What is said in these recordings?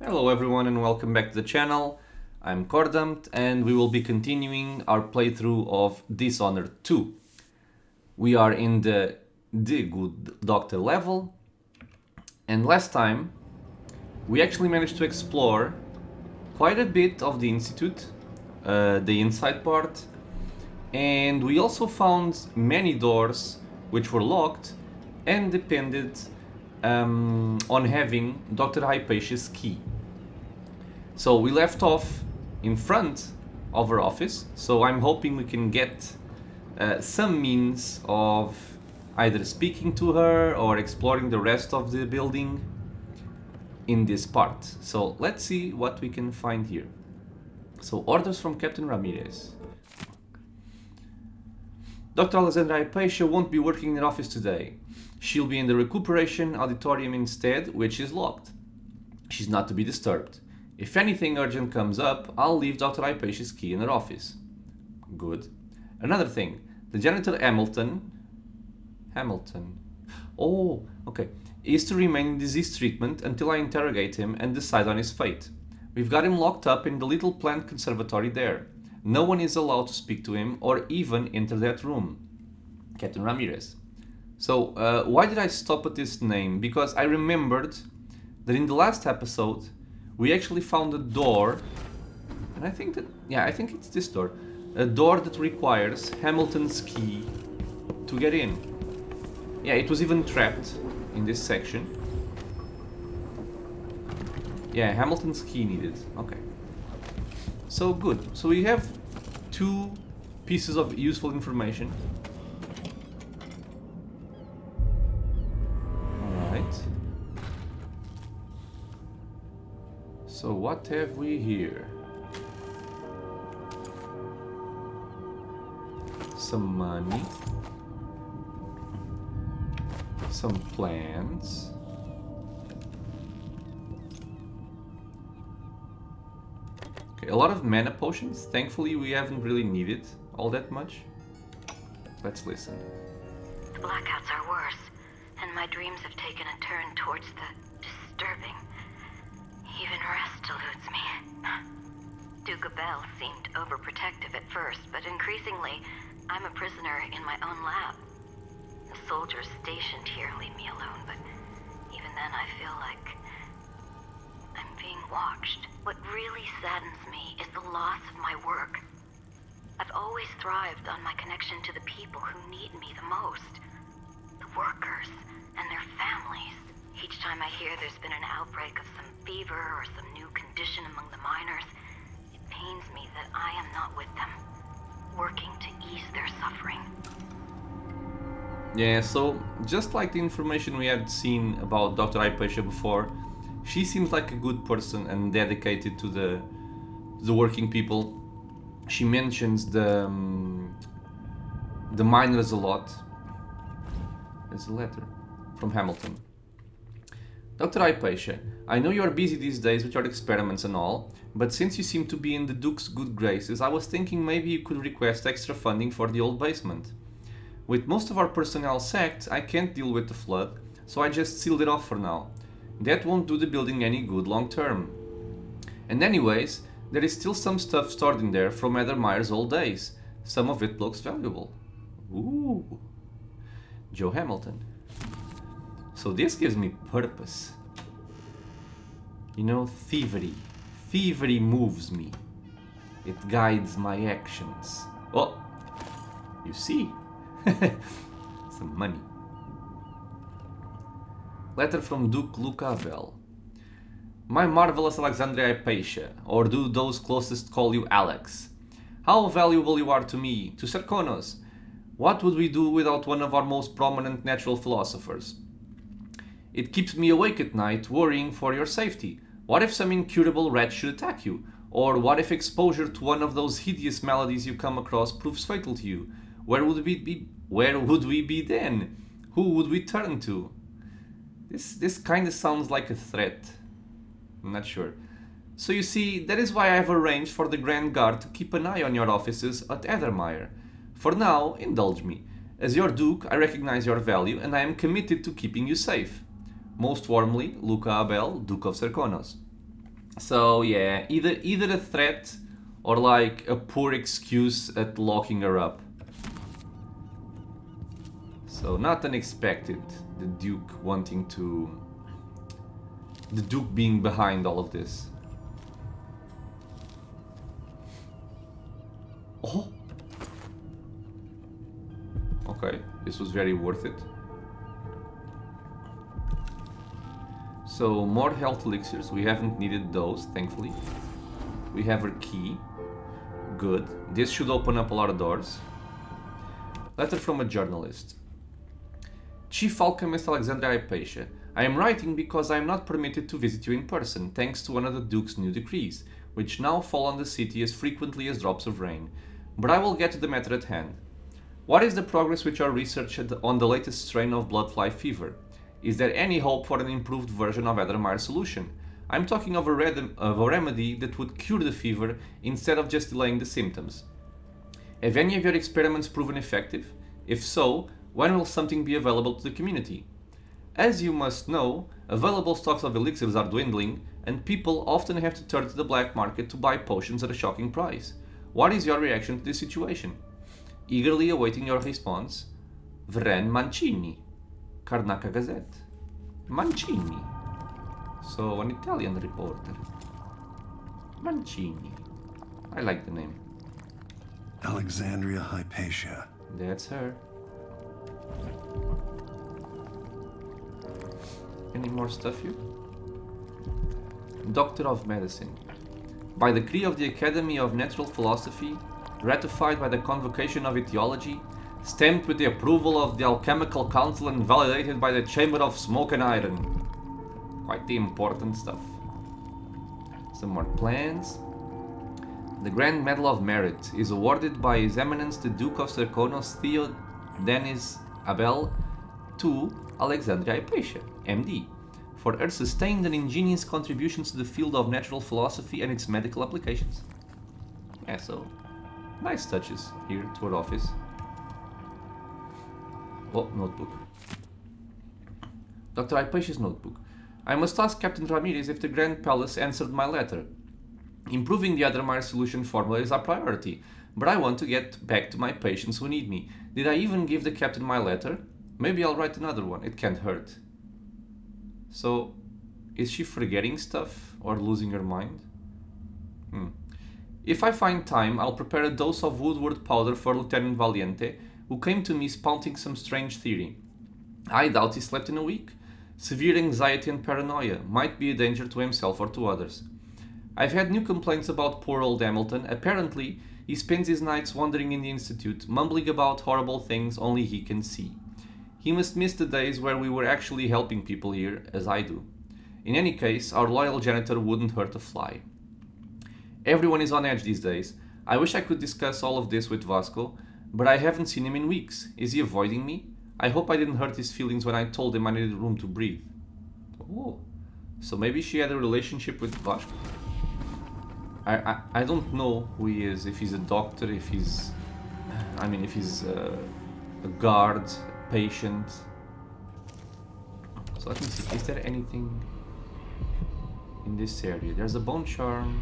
Hello everyone and welcome back to the channel. I'm Cordumt and we will be continuing our playthrough of Dishonored 2. We are in the Good Doctor level, and last time we actually managed to explore quite a bit of the Institute, the inside part, and we also found many doors which were locked and depended on having Dr. Hypatia's key. So we left off in front of her office, so I'm hoping we can get some means of either speaking to her or exploring the rest of the building in this part. So let's see what we can find here. So orders from Captain Ramirez. Dr. Alexandra Hypatia won't be working in the office today. She'll be in the recuperation auditorium instead, which is locked. She's not to be disturbed. If anything urgent comes up, I'll leave Dr. Hypatia's key in her office. Good. Another thing, the janitor Hamilton, oh, okay, is to remain in disease treatment until I interrogate him and decide on his fate. We've got him locked up in the little plant conservatory there. No one is allowed to speak to him or even enter that room. Captain Ramirez. So, why did I stop at this name? Because I remembered that in the last episode, we actually found a door, and I think it's this door. A door that requires Hamilton's key to get in. Yeah, it was even trapped in this section. Yeah, Hamilton's key needed. Okay. So good. So we have two pieces of useful information. Alright. So what have we here? Some money. Some plants. Okay, a lot of mana potions. Thankfully we haven't really needed all that much. Let's listen. The blackouts are worse, and my dreams have taken a turn towards the disturbing. Even rest eludes me. Duke Bell seemed overprotective at first, but increasingly, I'm a prisoner in my own lab. The soldiers stationed here leave me alone, but even then I feel like I'm being watched. What really saddens me is the loss of my work. I've always thrived on my connection to the people who need me the most. The workers and their families. Each time I hear there's been an outbreak of some fever or some new condition among the miners, it pains me that I am not with them, working to ease their suffering. Yeah, so just like the information we had seen about Dr. Hypatia before, she seems like a good person and dedicated to the working people. She mentions the miners a lot. There's a letter from Hamilton. Dr. Hypatia, I know you are busy these days with your experiments and all, but since you seem to be in the Duke's good graces, I was thinking maybe you could request extra funding for the old basement. With most of our personnel sacked, I can't deal with the flood, so I just sealed it off for now. That won't do the building any good long term. And anyways, there is still some stuff stored in there from Heather Meyer's old days. Some of it looks valuable. Ooh. Joe Hamilton. So this gives me purpose. You know, thievery. Thievery moves me. It guides my actions. Oh, you see. Some money. Letter from Duke Luca Bell. My marvelous Alexandria Hypatia, or do those closest call you Alex. How valuable you are to me, to Sarkonos. What would we do without one of our most prominent natural philosophers? It keeps me awake at night, worrying for your safety. What if some incurable rat should attack you? Or what if exposure to one of those hideous maladies you come across proves fatal to you? Where would we be then? Who would we turn to? This kind of sounds like a threat. I'm not sure. So you see, that is why I have arranged for the Grand Guard to keep an eye on your offices at Ethermire. For now, indulge me. As your Duke, I recognize your value and I am committed to keeping you safe. Most warmly, Luca Abel, Duke of Serkonos. So yeah, either a threat or like a poor excuse at locking her up. So not unexpected, the Duke wanting to... The Duke being behind all of this. Oh! Okay, this was very worth it. So more health elixirs, we haven't needed those, thankfully. We have her key. Good. This should open up a lot of doors. Letter from a journalist. Chief Alchemist Alexandria Hypatia, I am writing because I am not permitted to visit you in person, thanks to one of the Duke's new decrees, which now fall on the city as frequently as drops of rain. But I will get to the matter at hand. What is the progress with your research on the latest strain of bloodfly fever? Is there any hope for an improved version of Addermire's solution? I'm talking of a remedy that would cure the fever instead of just delaying the symptoms. Have any of your experiments proven effective? If so, when will something be available to the community? As you must know, available stocks of elixirs are dwindling, and people often have to turn to the black market to buy potions at a shocking price. What is your reaction to this situation? Eagerly awaiting your response, Vren Mancini, Karnaka Gazette. Mancini. So, an Italian reporter. Mancini. I like the name. Alexandria Hypatia. That's her. Any more stuff here? Doctor of Medicine. By decree of the Academy of Natural Philosophy, ratified by the Convocation of Etiology, stamped with the approval of the Alchemical Council and validated by the Chamber of Smoke and Iron. Quite the important stuff. Some more plans. The Grand Medal of Merit is awarded by His Eminence the Duke of Serkonos Theo Denis Abel to Alexandria Hypatia, MD, for her sustained and ingenious contributions to the field of natural philosophy and its medical applications. Yeah, so nice touches here to her office. Oh, notebook. Dr. Hypatia's notebook. I must ask Captain Ramirez if the Grand Palace answered my letter. Improving the Addermire solution formula is our priority, but I want to get back to my patients who need me. Did I even give the captain my letter? Maybe I'll write another one, it can't hurt. So, is she forgetting stuff or losing her mind? If I find time, I'll prepare a dose of Woodward powder for Lieutenant Valiente, who came to me spouting some strange theory. I doubt he slept in a week. Severe anxiety and paranoia might be a danger to himself or to others. I've had new complaints about poor old Hamilton. Apparently, he spends his nights wandering in the Institute, mumbling about horrible things only he can see. He must miss the days where we were actually helping people here, as I do. In any case, our loyal janitor wouldn't hurt a fly. Everyone is on edge these days. I wish I could discuss all of this with Vasco, but I haven't seen him in weeks. Is he avoiding me? I hope I didn't hurt his feelings when I told him I needed room to breathe. Oh, so maybe she had a relationship with Vasco. I don't know who he is, if he's a doctor, if he's a guard, a patient. So let me see, is there anything in this area? There's a bone charm.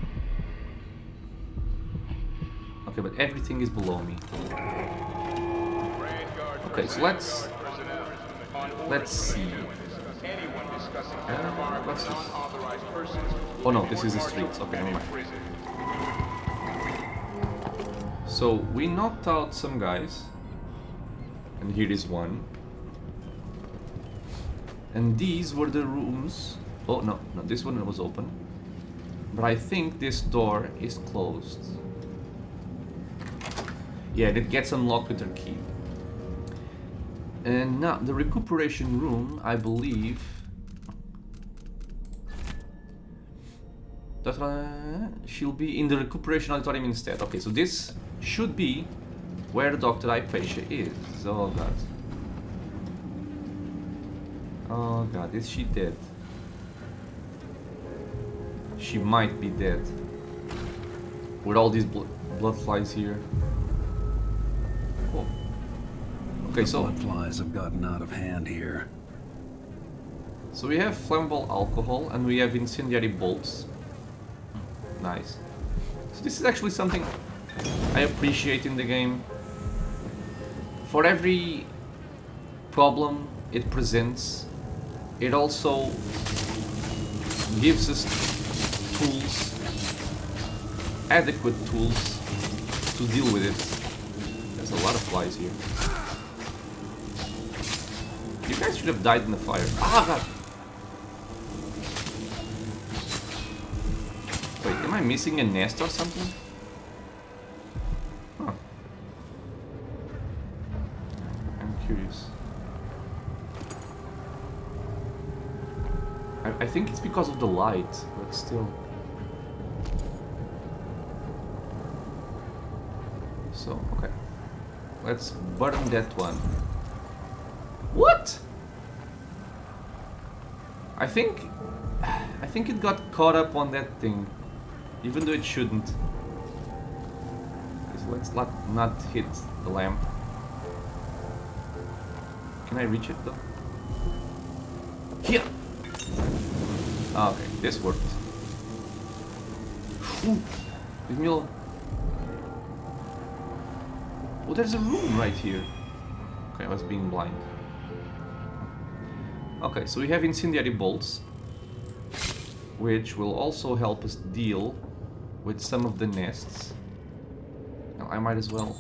Okay, but everything is below me. Okay, so let's see. What's this? Oh no, this is the streets. Okay, never mind. So we knocked out some guys, and here is one. And these were the rooms. Oh no, this one was open. But I think this door is closed. Yeah, it gets unlocked with her key. And now the recuperation room, I believe. She'll be in the recuperation auditorium instead. Okay, so this should be where Dr. Hypatia is. Oh god. Oh god, is she dead? She might be dead. With all these blood flies here. Oh. Okay, so blood flies have gotten out of hand here. So we have flammable alcohol and we have incendiary bolts. Nice. So this is actually something I appreciate in the game. For every problem it presents, it also gives us tools, adequate tools to deal with it. There's a lot of flies here. You guys should have died in the fire. Ah, God! Wait, am I missing a nest or something? Huh. I'm curious. I think it's because of the light, but still. So, okay. Let's burn that one. What? I think it got caught up on that thing, even though it shouldn't. Okay, so let's not hit the lamp. Can I reach it though? Here. Okay, this worked. Ooh, leave me alone. Oh, there's a room right here. Okay, I was being blind. Okay, so we have incendiary bolts, which will also help us deal with some of the nests. Now, I might as well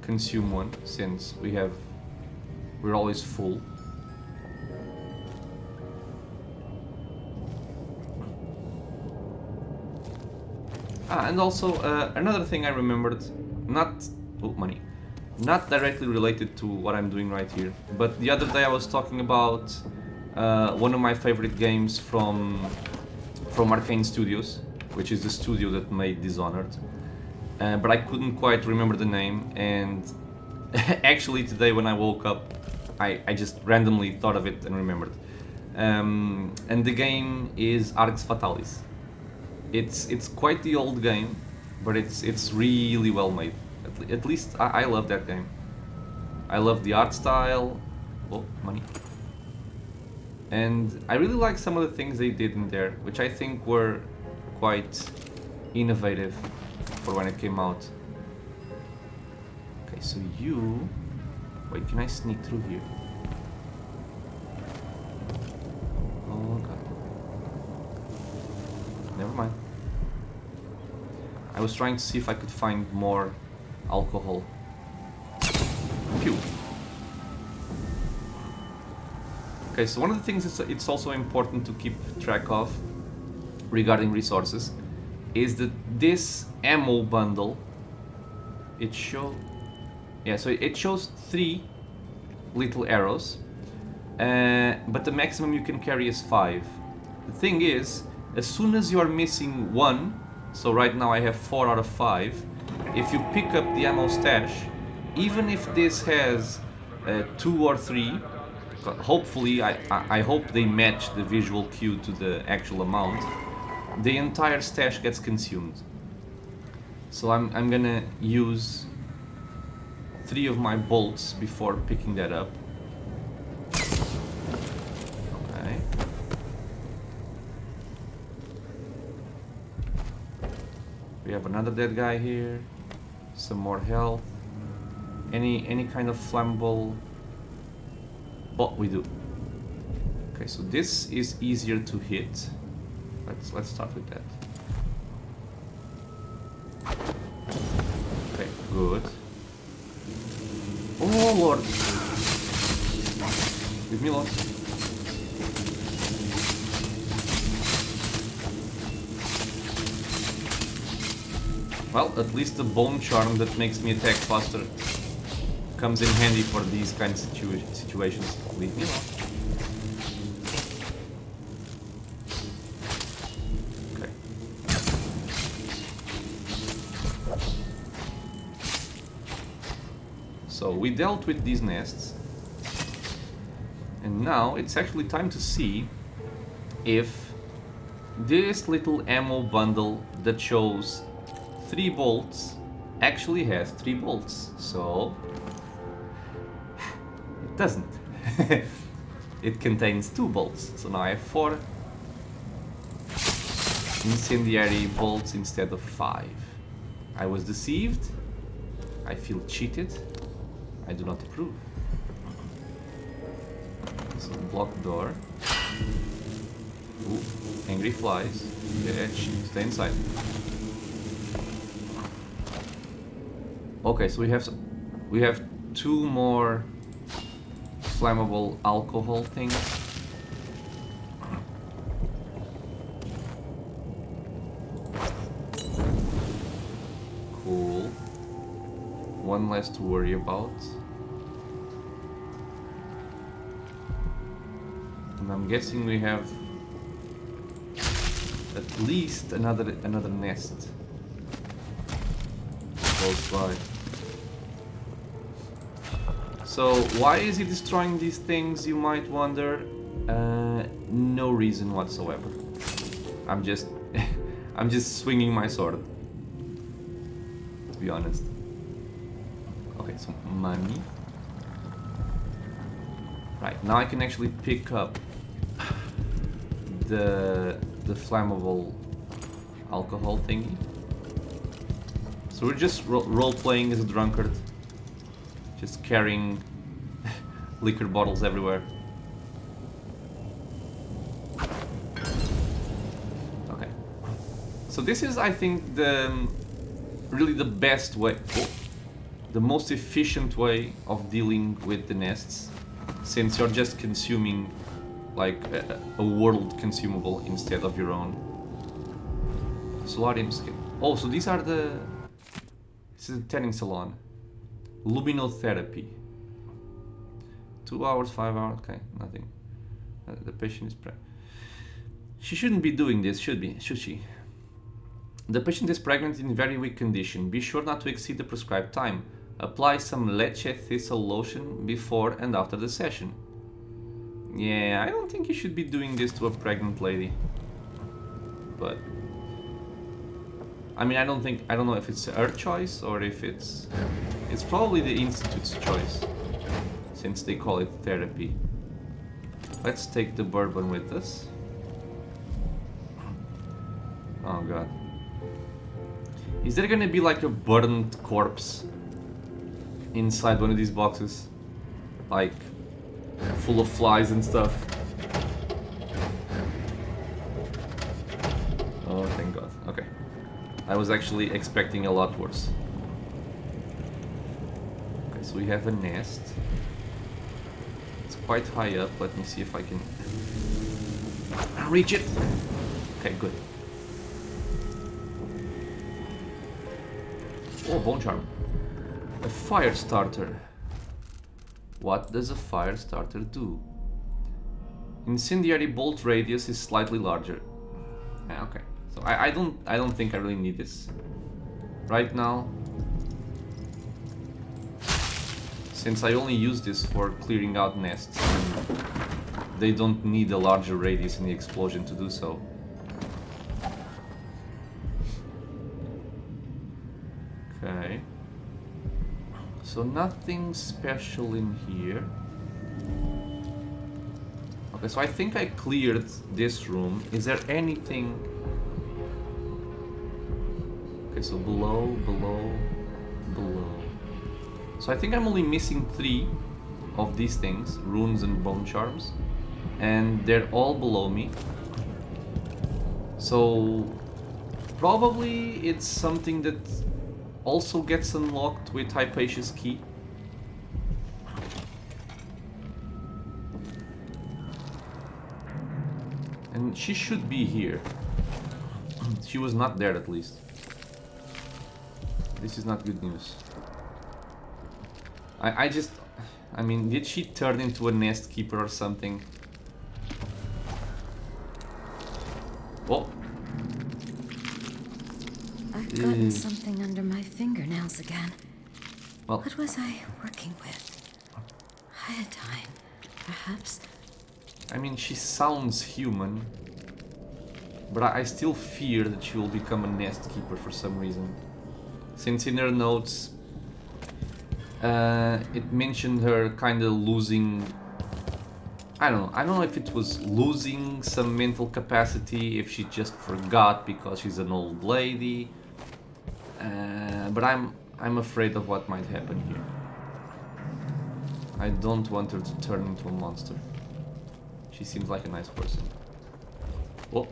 consume one, since we're always full. And also, another thing I remembered, not directly related to what I'm doing right here, but the other day I was talking about one of my favorite games from Arcane Studios, which is the studio that made Dishonored, but I couldn't quite remember the name, and actually today when I woke up, I just randomly thought of it and remembered. And the game is Arx Fatalis. It's quite the old game, but it's really well made. At least I love that game. I love the art style. Oh, money. And I really like some of the things they did in there, which I think were quite innovative for when it came out. Okay, so you... Wait, can I sneak through here? Oh god. Never mind. I was trying to see if I could find more alcohol. Phew. Okay, so one of the things it's also important to keep track of regarding resources is that this ammo bundle, it shows 3 little arrows, but the maximum you can carry is 5. The thing is, as soon as you are missing 1, so right now I have 4 out of 5, if you pick up the ammo stash, even if this has 2 or 3, hopefully, I hope they match the visual cue to the actual amount, the entire stash gets consumed. So I'm gonna use 3 of my bolts before picking that up. Okay. We have another dead guy here. Some more health. Any kind of flammable... Oh, we do. Okay, so this is easier to hit. Let's start with that. Okay, good. Oh lord! Leave me alone. Well, at least the bone charm that makes me attack faster comes in handy for these kinds of situations. Leave me alone. Okay. So we dealt with these nests, and now it's actually time to see if this little ammo bundle that shows 3 bolts actually has 3 bolts. So it doesn't. It contains 2 bolts. So now I have 4. incendiary bolts instead of 5. I was deceived. I feel cheated. I do not approve. So block door. Ooh, angry flies. Yeah, stay inside. Okay, so we have 2 more flammable alcohol things. Cool. One less to worry about. And I'm guessing we have at least another nest close by. So why is he destroying these things, you might wonder? No reason whatsoever. I'm just I'm just swinging my sword, to be honest. Okay, so money. Right, now I can actually pick up the flammable alcohol thingy. So we're just role-playing as a drunkard, just carrying liquor bottles everywhere. Okay, so this is, I think, really the best way, the most efficient way of dealing with the nests, since you're just consuming like a world consumable instead of your own. Solarium skin. Oh, so these are the... This is a tanning salon. Luminotherapy. 2 hours, 5 hours, okay, nothing. The patient is pregnant. She shouldn't be doing this, should she? The patient is pregnant in very weak condition. Be sure not to exceed the prescribed time. Apply some leche thistle lotion before and after the session. Yeah, I don't think you should be doing this to a pregnant lady. But I mean, I don't know if it's her choice or if it's probably the Institute's choice, since they call it therapy. Let's take the bourbon with us. Oh god. Is there gonna be like a burned corpse inside one of these boxes? Like, full of flies and stuff. Oh, thank god. Okay. I was actually expecting a lot worse. Okay, so we have a nest. It's quite high up. Let me see if I can reach it. Okay, good. Oh, bone charm. A fire starter. What does a fire starter do? Incendiary bolt radius is slightly larger. Yeah, okay. So I don't think I really need this right now, since I only use this for clearing out nests and they don't need a larger radius in the explosion to do so. Okay. So nothing special in here. Okay, so I think I cleared this room. Is there anything? Okay, so below. So I think I'm only missing 3 of these things, runes and bone charms, and they're all below me. So probably it's something that also gets unlocked with Hypatia's key. And she should be here. She was not there, at least. This is not good news. I mean, did she turn into a nest keeper or something? Oh. I've gotten something under my fingernails again. Well, what was I working with? Iodine, perhaps? I mean, she sounds human, but I still fear that she will become a nest keeper for some reason. Since in her notes, it mentioned her kind of losing I don't know if it was losing some mental capacity, if she just forgot because she's an old lady. But I'm afraid of what might happen here. I don't want her to turn into a monster. She seems like a nice person. Oh.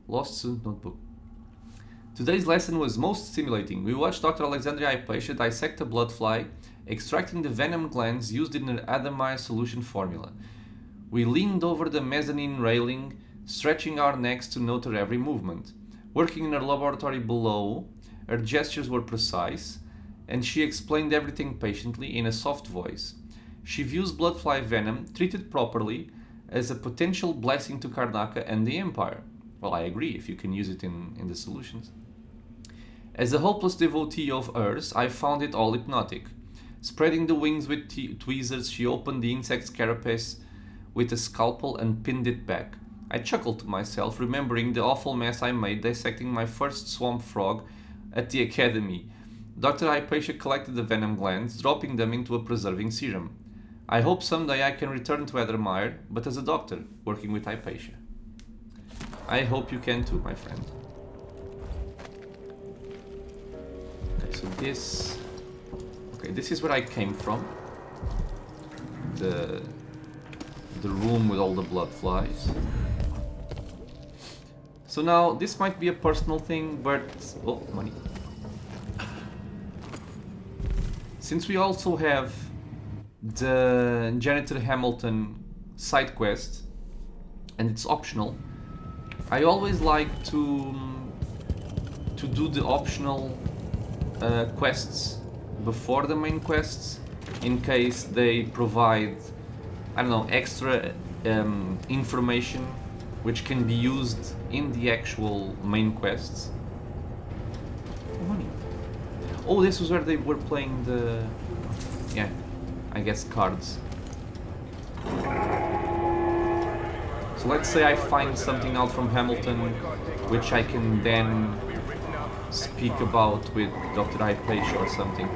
Lost Student Notebook. Today's lesson was most stimulating. We watched Dr. Alexandria Hypatia dissect a blood fly, extracting the venom glands used in the Adamire solution formula. We leaned over the mezzanine railing, stretching our necks to note her every movement. Working in her laboratory below, her gestures were precise, and she explained everything patiently in a soft voice. She views bloodfly venom, treated properly, as a potential blessing to Karnaka and the Empire. Well, I agree, if you can use it in the solutions. As a hopeless devotee of hers, I found it all hypnotic. Spreading the wings with tweezers, she opened the insect's carapace with a scalpel and pinned it back. I chuckled to myself, remembering the awful mess I made dissecting my first swamp frog at the academy. Dr. Hypatia collected the venom glands, dropping them into a preserving serum. I hope someday I can return to Adamire, but as a doctor, working with Hypatia. I hope you can too, my friend. Okay, so this... Okay, this is where I came from. The room with all the blood flies. So now, this might be a personal thing, but... Oh, money. Since we also have the Janitor Hamilton side quest, and it's optional, I always like to do the optional quests before the main quests, in case they provide, I don't know, extra information which can be used in the actual main quests. Money. Oh, this was where they were playing the... yeah, I guess cards. So let's say I find something out from Hamilton, which I can then speak about with Dr. Hypatia or something.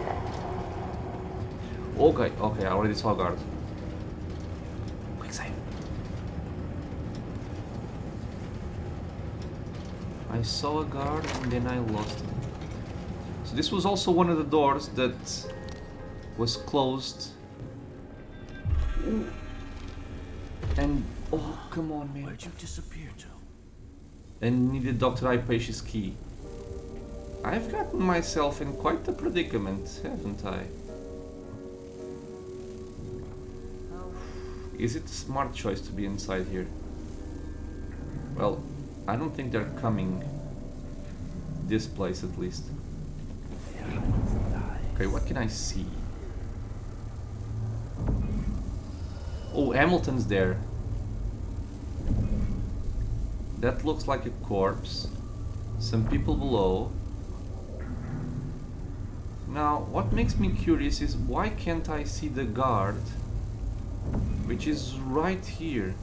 Okay, I already saw a guard. Quick save. I saw a guard and then I lost him. So this was also one of the doors that was closed. And oh, come on, man. Where'd you disappear to? And needed Dr. Hypatia's key. I've gotten myself in quite the predicament, haven't I? Is it a smart choice to be inside here? Well, I don't think they're coming this place at least. Okay, what can I see? Oh, Hamilton's there. That looks like a corpse. Some people below. Now, what makes me curious is why can't I see the guard, which is right here?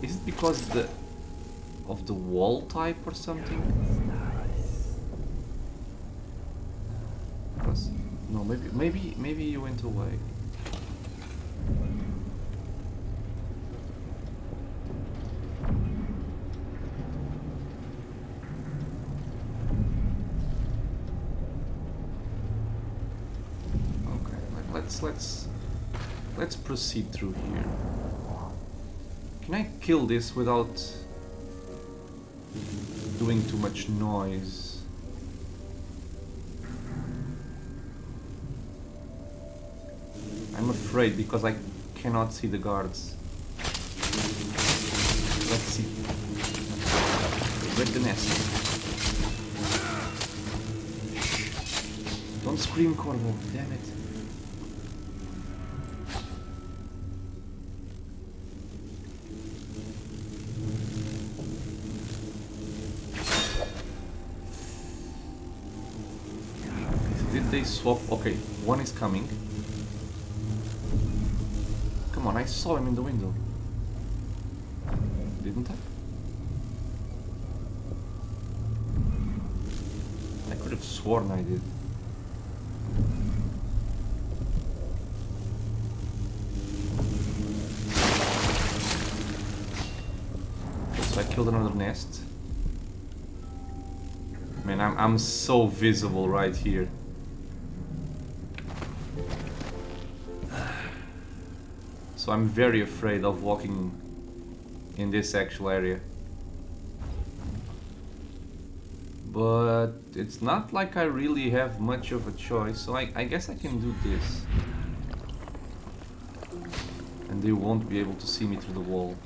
Is it because of the wall type or something? Because, no, maybe you went away. Let's proceed through here. Can I kill this without doing too much noise? I'm afraid because I cannot see the guards. Let's see. Break the nest. Don't scream, Corvo. Damn it. They swap. Okay, one is coming. Come on, I saw him in the window. Didn't I? I could have sworn I did. So I killed another nest. Man, I'm so visible right here. So I'm very afraid of walking in this actual area. But it's not like I really have much of a choice, so I guess I can do this. And they won't be able to see me through the wall.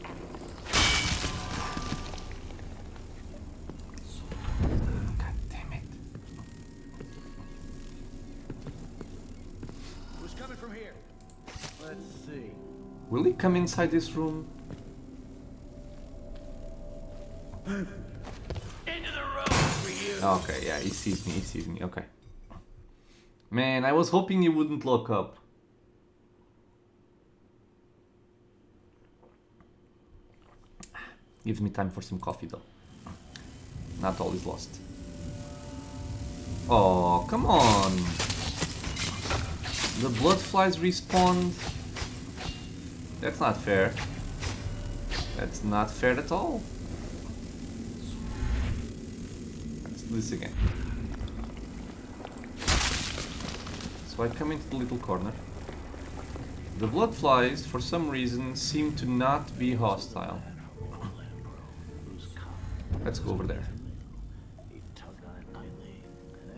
God damn it. Who's coming from here? Let's see. Will he come inside this room? Into the road for you. Okay, yeah, he sees me, okay. Man, I was hoping he wouldn't lock up. Gives me time for some coffee though. Not all is lost. Oh, come on! The blood flies respawned. That's not fair. That's not fair at all. Let's do this again. So I come into the little corner. The blood flies, for some reason, seem to not be hostile. Let's go over there.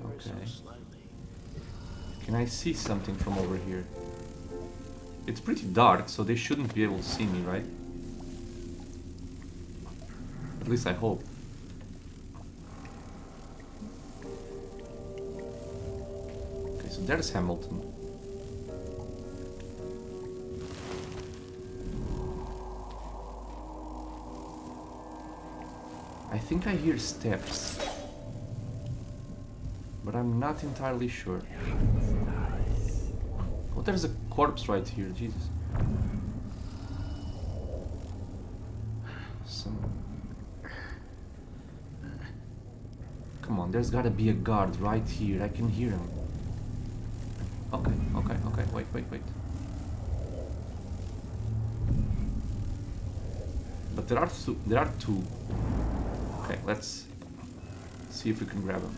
Okay. Can I see something from over here? It's pretty dark, so they shouldn't be able to see me, right? At least I hope. Okay, so there's Hamilton. I think I hear steps, but I'm not entirely sure. Oh, there's a corpse right here, Jesus. Come on, there's gotta be a guard right here. I can hear him. Okay, wait. But there are two. Okay, let's see if we can grab him.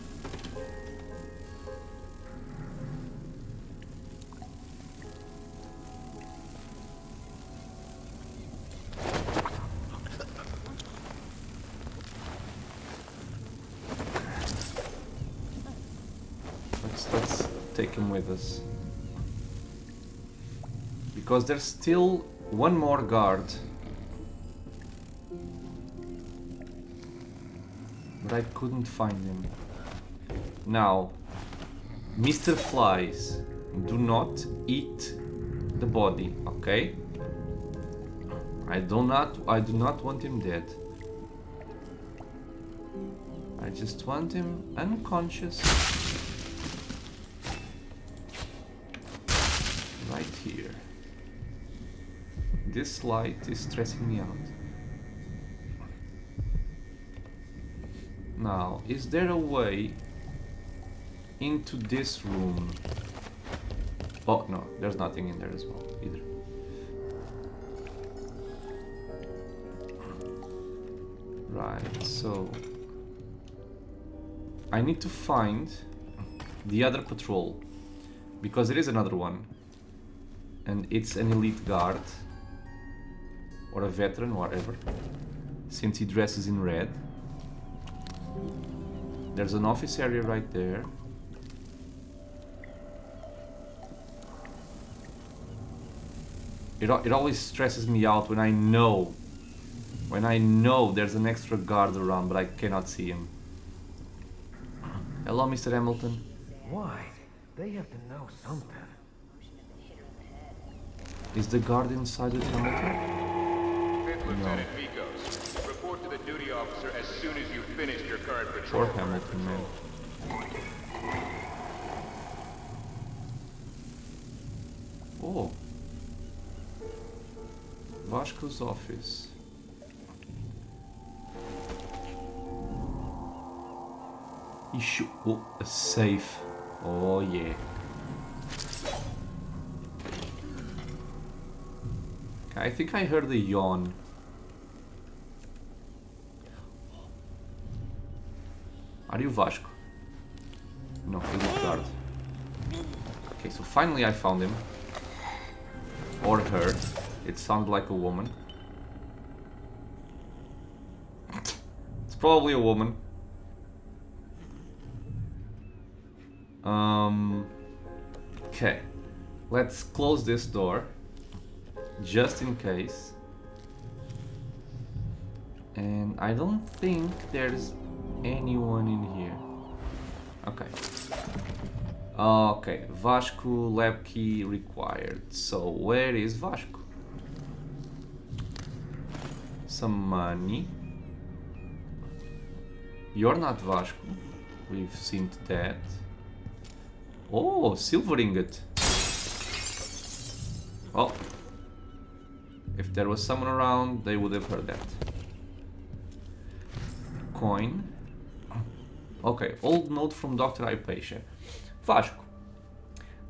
Let's take him with us. Because there's still one more guard. But I couldn't find him. Now, Mr. Flies, do not eat the body, okay? I do not want him dead. I just want him unconscious. Right here. This light is stressing me out. Now, is there a way into this room? Oh no, there's nothing in there as well either. Right, so I need to find the other patrol, because there is another one, and it's an elite guard or a veteran, whatever, since he dresses in red. There's an office area right there. It always stresses me out when I know there's an extra guard around, but I cannot see him. Hello, Mr. Hamilton. Why? They have to know something. Is the guard inside with Hamilton? Fifth Lieutenant Vikos, report to the duty officer as soon as you finished your current patrol. Poor Hamilton, man. Oh. Vasco's office. Issue. Oh, a safe. Oh yeah. Okay, I think I heard a yawn. Are you Vasco? No, he's a guard. Okay, so finally I found him. Or her. It sounded like a woman. It's probably a woman. Okay. Let's close this door. Just in case. And I don't think there's anyone in here. Okay. Okay, Vasco lab key required. So where is Vasco? Some money. You're not Vasco. We've seen that. Oh, silver ingot. Well, if there was someone around, they would have heard that. Coin. Okay, old note from Dr. Hypatia. Vasco.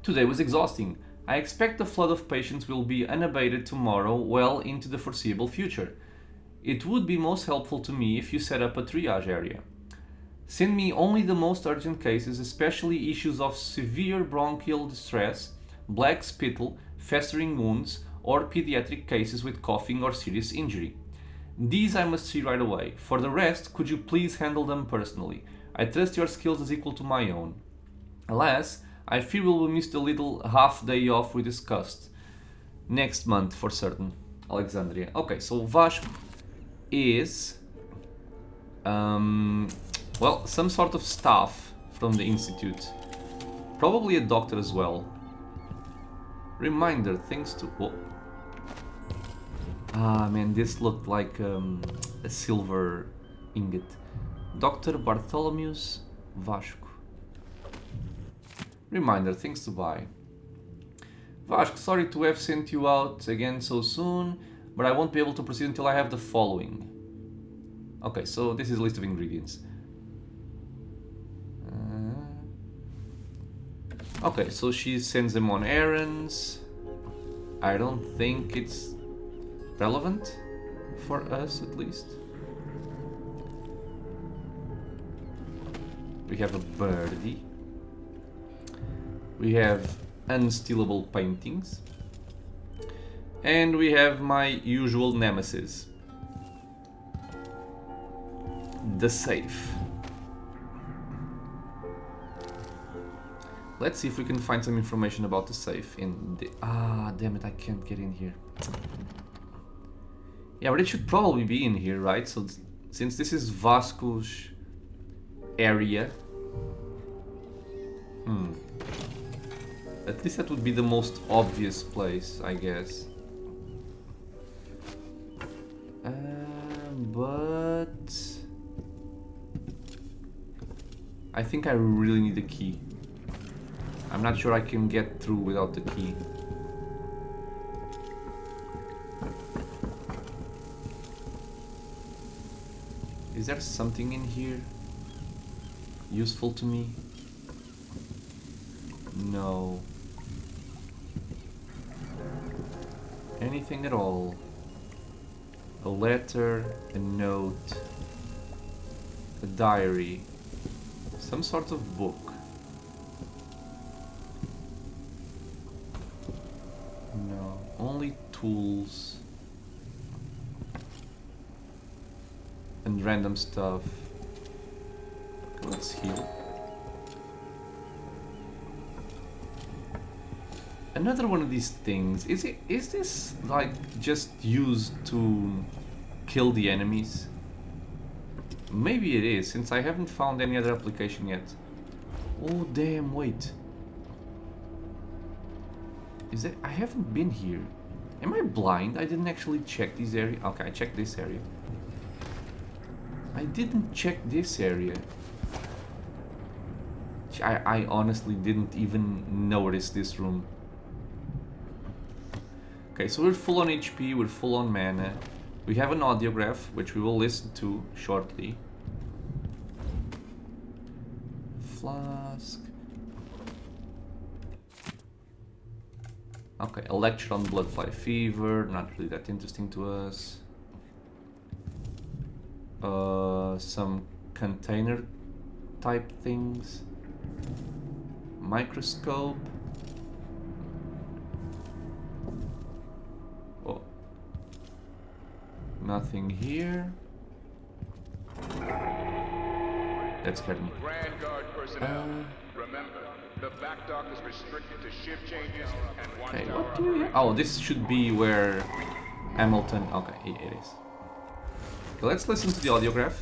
Today was exhausting. I expect the flood of patients will be unabated tomorrow well into the foreseeable future. It would be most helpful to me if you set up a triage area. Send me only the most urgent cases, especially issues of severe bronchial distress, black spittle, festering wounds, or pediatric cases with coughing or serious injury. These I must see right away. For the rest, could you please handle them personally? I trust your skills as equal to my own. Alas, I fear we will miss the little half day off we discussed. Next month for certain. Alexandria. Okay, so Vasco is well, some sort of staff from the institute. Probably a doctor as well. Reminder, things to... Oh. Ah man, this looked like a silver ingot. Dr. Bartholomew's Vasco. Reminder, things to buy. Vasco, sorry to have sent you out again so soon, but I won't be able to proceed until I have the following. Okay, so this is a list of ingredients. Okay, so she sends them on errands. I don't think it's relevant for us, at least. We have a birdie. We have unstealable paintings. And we have my usual nemesis. The safe. Let's see if we can find some information about the safe in the... Ah, damn it, I can't get in here. Yeah, but it should probably be in here, right? So, since this is Vasco's area... At least that would be the most obvious place, I guess. But... I think I really need a key. I'm not sure I can get through without the key. Is there something in here useful to me? No. Anything at all? A letter, a note, a diary, some sort of book. No, only tools and random stuff. Okay, let's heal. Another one of these things. Is this like just used to kill the enemies? Maybe it is, since I haven't found any other application yet. Oh damn, wait. Is it? I haven't been here. Am I blind? I didn't actually check this area. Okay, I checked this area. I didn't check this area. I honestly didn't even notice this room. Okay, so we're full on HP, we're full on mana. We have an audiograph, which we will listen to shortly. flask. Okay, a lecture on bloodfly fever, not really that interesting to us. Some container type things. Microscope. Oh. Nothing here. That scared me. Grand Guard personnel, remember, the back dock is restricted to shift changes and Okay, watchtower what do we... Oh, this should be where Hamilton... Okay, it is. Okay, let's listen to the audiograph.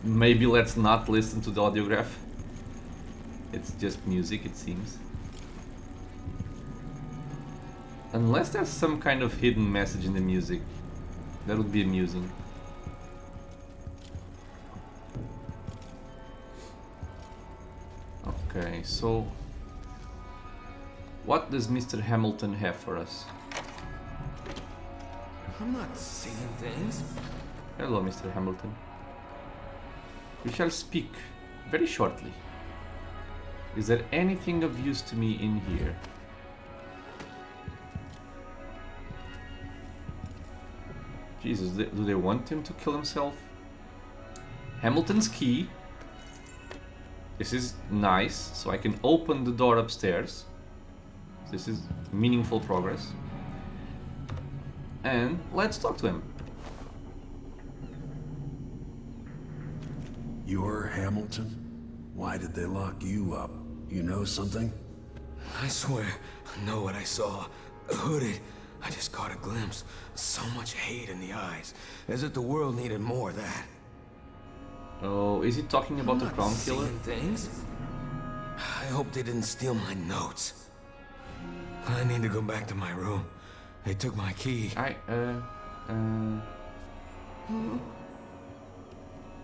Maybe let's not listen to the audiograph. It's just music, it seems. Unless there's some kind of hidden message in the music. That would be amusing. Okay, so... what does Mr. Hamilton have for us? I'm not seeing things. Hello, Mr. Hamilton. We shall speak very shortly. Is there anything of use to me in here? Jesus, do they want him to kill himself? Hamilton's key. This is nice, so I can open the door upstairs. This is meaningful progress. And let's talk to him. You're Hamilton? Why did they lock you up? You know something? I swear, I know what I saw. Hooded. I just caught a glimpse. So much hate in the eyes. As if the world needed more of that. Oh, is he talking about the I'm not crown killer? seeing things. I hope they didn't steal my notes. I need to go back to my room. They took my key.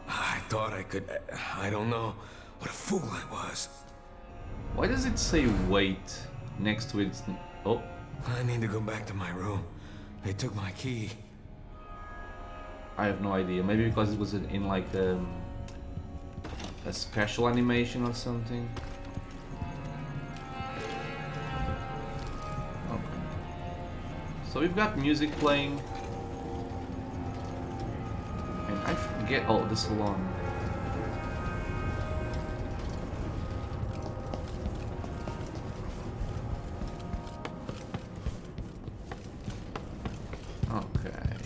I thought I could... I don't know. What a fool I was. Why does it say wait next to it? Oh, I need to go back to my room. They took my key. I have no idea. Maybe because it was in like a special animation or something. Okay. So we've got music playing. And I forget... oh, the salon. Okay.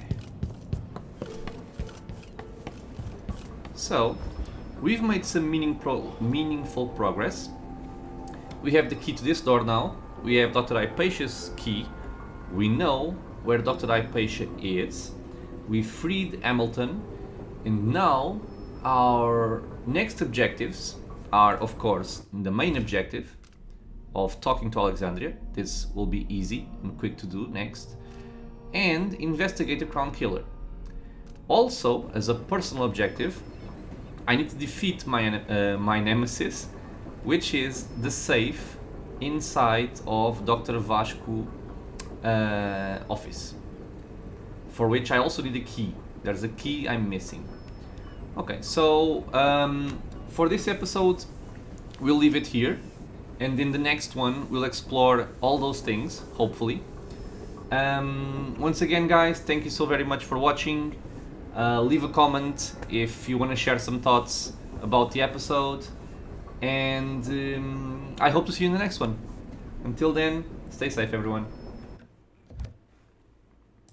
So, we've made some meaningful progress. We have the key to this door now. We have Dr. Hypatia's key. We know where Dr. Hypatia is. We freed Hamilton. And now, our next objectives are, of course, the main objective of talking to Alexandria. This will be easy and quick to do next. And investigate the Crown Killer. Also, as a personal objective, I need to defeat my nemesis, which is the safe inside of Dr. Vasco office, for which I also need a key. There's a key I'm missing. Okay, so for this episode, we'll leave it here, and in the next one, we'll explore all those things, hopefully. Once again, guys, thank you so very much for watching. Leave a comment if you want to share some thoughts about the episode, and I hope to see you in the next one. Until then, stay safe, everyone.